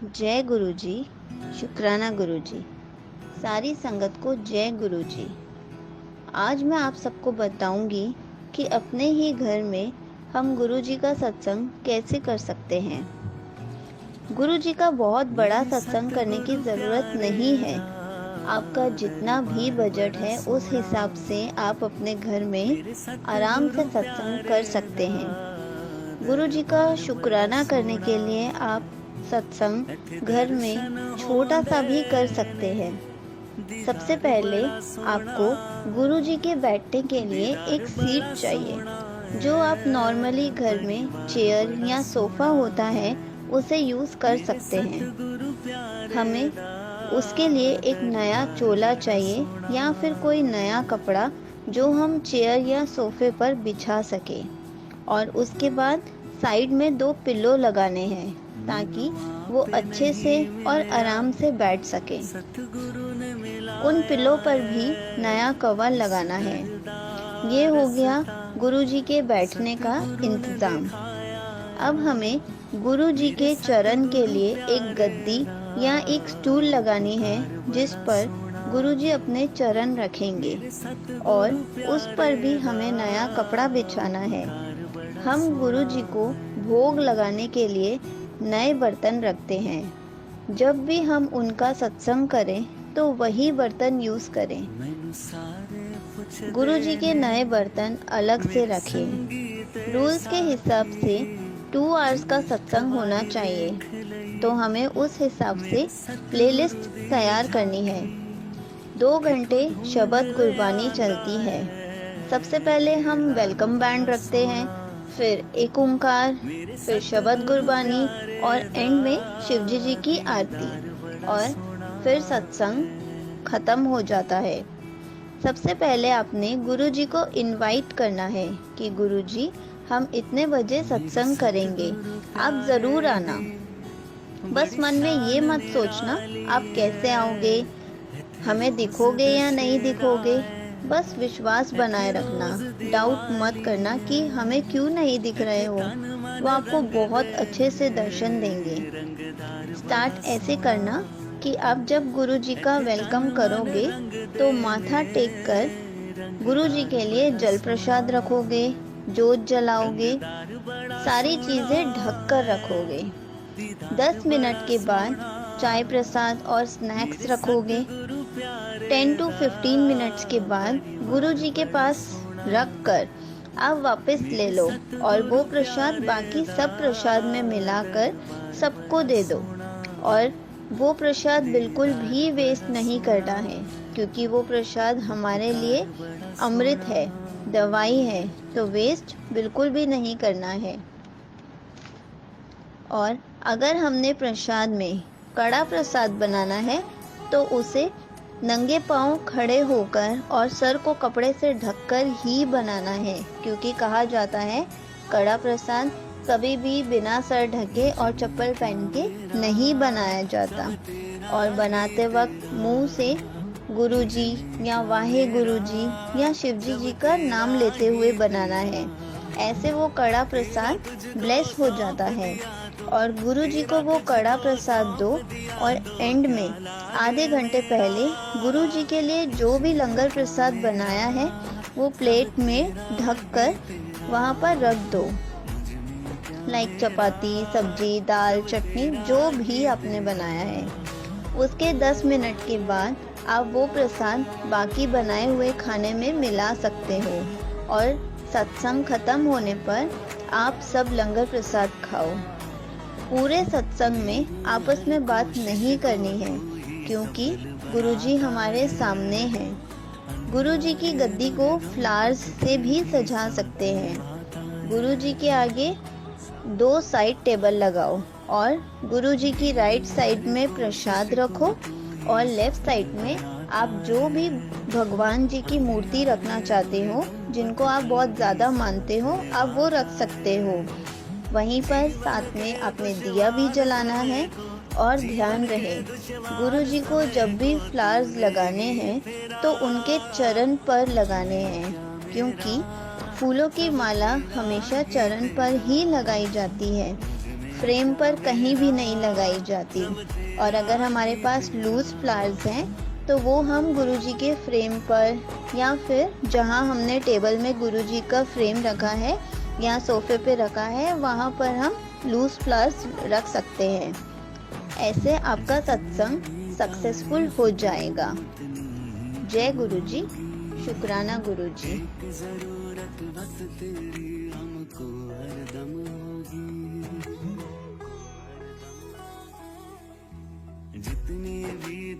जय गुरु जी। शुक्राना गुरु जी। सारी संगत को जय गुरु जी। आज मैं आप सबको बताऊंगी कि अपने ही घर में हम गुरु जी का सत्संग कैसे कर सकते हैं। गुरु जी का बहुत बड़ा सत्संग करने की ज़रूरत नहीं है। आपका जितना भी बजट है उस हिसाब से आप अपने घर में आराम से सत्संग कर सकते हैं। गुरु जी का शुक्राना करने के लिए आप सत्संग घर में छोटा सा भी कर सकते हैं। सबसे पहले आपको गुरु जी के बैठने के लिए एक सीट चाहिए। जो आप नॉर्मली घर में चेयर या सोफ़ा होता है उसे यूज़ कर सकते हैं। हमें उसके लिए एक नया चोला चाहिए या फिर कोई नया कपड़ा जो हम चेयर या सोफ़े पर बिछा सके। और उसके बाद साइड में 2 पिल्लो लगाने हैं ताकि वो अच्छे से और आराम से बैठ सके। उन पिल्लो पर भी नया कवर लगाना है। ये हो गया गुरु जी के बैठने का इंतज़ाम। अब हमें गुरु जी के चरण के लिए एक गद्दी या एक स्टूल लगानी है जिस पर गुरु जी अपने चरण रखेंगे और उस पर भी हमें नया कपड़ा बिछाना है। हम गुरु जी को भोग लगाने के लिए नए बर्तन रखते हैं। जब भी हम उनका सत्संग करें तो वही बर्तन यूज़ करें। गुरु जी के नए बर्तन अलग से रखें। रूल्स के हिसाब से 2 आवर्स का सत्संग होना चाहिए, तो हमें उस हिसाब से प्लेलिस्ट तैयार करनी है। 2 घंटे शबद कुर्बानी चलती है। सबसे पहले हम वेलकम बैंड रखते हैं, फिर एक ओंकार, फिर शबद कुर्बानी और एंड में शिवजी जी की आरती और फिर सत्संग खत्म हो जाता है। सबसे पहले आपने गुरु जी को इनवाइट करना है कि गुरु जी हम इतने बजे सत्संग करेंगे, आप ज़रूर आना। बस मन में ये मत सोचना आप कैसे आओगे, हमें दिखोगे या नहीं दिखोगे। बस विश्वास बनाए रखना, डाउट मत करना कि हमें क्यों नहीं दिख रहे हो। वो आपको बहुत अच्छे से दर्शन देंगे। स्टार्ट ऐसे करना कि आप जब गुरु जी का वेलकम करोगे तो माथा टेक कर गुरु जी के लिए जल प्रसाद रखोगे, जोत जलाओगे, सारी चीज़ें ढक कर रखोगे। 10 मिनट के बाद चाय प्रसाद और स्नैक्स रखोगे। 10 to 15 मिनट्स के बाद गुरु जी के पास रख कर आप वापस ले लो और वो प्रसाद बाकी सब प्रसाद में मिलाकर सबको दे दो। और वो प्रसाद बिल्कुल भी वेस्ट नहीं करना है, क्योंकि वो प्रसाद हमारे लिए अमृत है, दवाई है, तो वेस्ट बिल्कुल भी नहीं करना है। और अगर हमने प्रसाद में कड़ा प्रसाद बनाना है तो उसे नंगे पांव खड़े होकर और सर को कपड़े से ढककर ही बनाना है, क्योंकि कहा जाता है कड़ा प्रसाद कभी भी बिना सर ढके और चप्पल पहन के नहीं बनाया जाता। और बनाते वक्त मुंह से गुरु जी या वाहे गुरु जी या शिवजी जी का नाम लेते हुए बनाना है। ऐसे वो कड़ा प्रसाद ब्लेस हो जाता है। और गुरु जी को वो कड़ा प्रसाद दो और एंड में आधे घंटे पहले गुरु जी के लिए जो भी लंगर प्रसाद बनाया है वो प्लेट में ढक कर वहाँ पर रख दो। लाइक चपाती, सब्जी, दाल, चटनी जो भी आपने बनाया है। उसके 10 मिनट के बाद आप वो प्रसाद बाकी बनाए हुए खाने में मिला सकते हो और सत्संग खत्म होने पर आप सब लंगर प्रसाद खाओ। पूरे सत्संग में आपस में बात नहीं करनी है, क्योंकि गुरुजी हमारे सामने हैं। गुरुजी की गद्दी को फ्लावर्स से भी सजा सकते हैं। गुरुजी के आगे 2 साइड टेबल लगाओ और गुरुजी की राइट साइड में प्रसाद रखो और लेफ्ट साइड में आप जो भी भगवान जी की मूर्ति रखना चाहते हो, जिनको आप बहुत ज़्यादा मानते हो, आप वो रख सकते हो। वहीं पर साथ में आपने दिया भी जलाना है। और ध्यान रहे, गुरु जी को जब भी फ्लावर्स लगाने हैं तो उनके चरण पर लगाने हैं, क्योंकि फूलों की माला हमेशा चरण पर ही लगाई जाती है। फ्रेम पर कहीं भी नहीं लगाई जाती। और अगर हमारे पास लूज फ्लावर्स हैं तो वो हम गुरुजी के फ्रेम पर या फिर जहाँ हमने टेबल में गुरुजी का फ्रेम रखा है या सोफे पे रखा है वहाँ पर हम लूज फ्लावर्स रख सकते हैं। ऐसे आपका सत्संग सक्सेसफुल हो जाएगा। जय गुरुजी, शुक्राना गुरुजी। जरूरत बस तेरी हमको हरदम होगी, जितनी भी